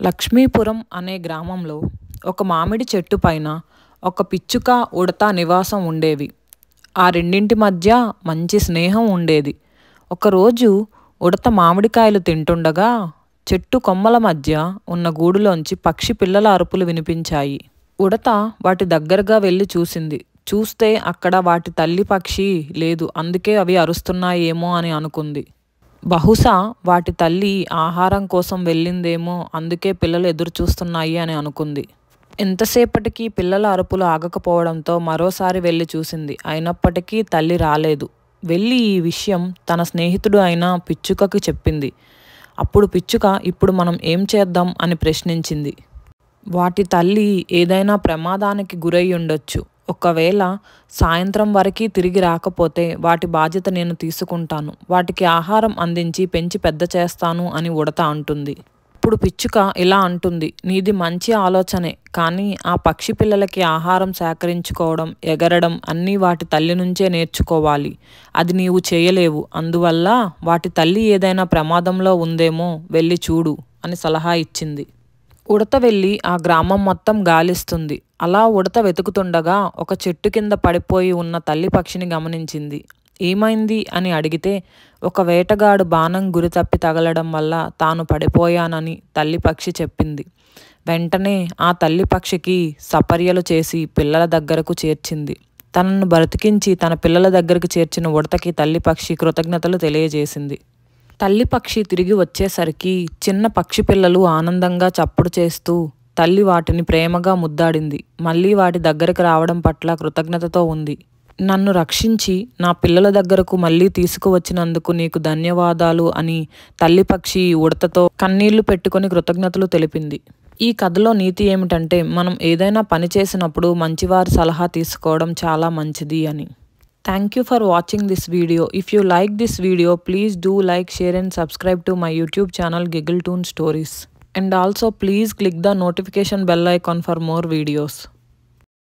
లక్ష్మీపురం అనే గ్రామంలో ఒక మామిడి చెట్టు పైన ఒక పిచ్చుక ఉడత నివాసం ఉండేవి. ఆ రెండింటి మధ్య మంచి స్నేహం ఉండేది. ఒకరోజు ఉడత మామిడికాయలు తింటుండగా చెట్టు కొమ్మల మధ్య ఉన్న గూడులోంచి పక్షి పిల్లల అరుపులు వినిపించాయి. ఉడత వాటి దగ్గరగా వెళ్ళి చూసింది. చూస్తే అక్కడ వాటి తల్లి పక్షి లేదు. అందుకే అవి అరుస్తున్నాయేమో అని అనుకుంది. బహుశా వాటి తల్లి ఆహారం కోసం వెళ్ళిందేమో, అందుకే పిల్లలు ఎదురు చూస్తున్నాయి అని అనుకుంది. ఎంతసేపటికి పిల్లల అరుపులు ఆగకపోవడంతో మరోసారి వెళ్ళి చూసింది. అయినప్పటికీ తల్లి రాలేదు. వెళ్ళి ఈ విషయం తన స్నేహితుడు అయిన పిచ్చుకకి చెప్పింది. అప్పుడు పిచ్చుక, ఇప్పుడు మనం ఏం చేద్దాం అని ప్రశ్నించింది. వాటి తల్లి ఏదైనా ప్రమాదానికి గురై ఉండొచ్చు. ఒకవేళ సాయంత్రం వరకు తిరిగి రాకపోతే వాటి బాధ్యత నేను తీసుకుంటాను. వాటికి ఆహారం అందించి పెంచి పెద్ద చేస్తాను అని ఉడత అంటుంది. ఇప్పుడు పిచ్చుక ఇలా అంటుంది, నీది మంచి ఆలోచనే, కానీ ఆ పక్షి పిల్లలకి ఆహారం సేకరించుకోవడం, ఎగరడం అన్నీ వాటి తల్లి నుంచే నేర్చుకోవాలి. అది నీవు చేయలేవు. అందువల్ల వాటి తల్లి ఏదైనా ప్రమాదంలో ఉందేమో వెళ్ళి చూడు అని సలహా ఇచ్చింది. ఉడత వెళ్ళి ఆ గ్రామం మొత్తం గాలిస్తుంది. అలా ఉడత వెతుకుతుండగా ఒక చెట్టు కింద పడిపోయి ఉన్న తల్లి పక్షిని గమనించింది. ఏమైంది అని అడిగితే, ఒక వేటగాడు బాణం గురి తప్పి తగలడం వల్ల తాను పడిపోయానని తల్లి పక్షి చెప్పింది. వెంటనే ఆ తల్లి పక్షికి సపర్యలు చేసి పిల్లల దగ్గరకు చేర్చింది. తనను బ్రతికించి తన పిల్లల దగ్గరకు చేర్చిన ఉడతకి తల్లి పక్షి కృతజ్ఞతలు తెలియజేసింది. తల్లి పక్షి తిరిగి వచ్చేసరికి చిన్న పక్షి పిల్లలు ఆనందంగా చప్పుడు చేస్తూ తల్లి వాటిని ప్రేమగా ముద్దాడింది. మళ్ళీ వాటి దగ్గరకు రావడం పట్ల కృతజ్ఞతతో ఉంది. నన్ను రక్షించి నా పిల్లల దగ్గరకు మళ్ళీ తీసుకువచ్చినందుకు నీకు ధన్యవాదాలు అని తల్లి పక్షి ఉడతతో కన్నీళ్లు పెట్టుకొని కృతజ్ఞతలు తెలిపింది. ఈ కథలో నీతి ఏమిటంటే, మనం ఏదైనా పని చేసినప్పుడు మంచివారి సలహా తీసుకోవడం చాలా మంచిది అని. Thank you for watching this video. If you like this video, please do like, share and subscribe to my YouTube channel Giggletune Stories. And also please click the notification bell icon for more videos.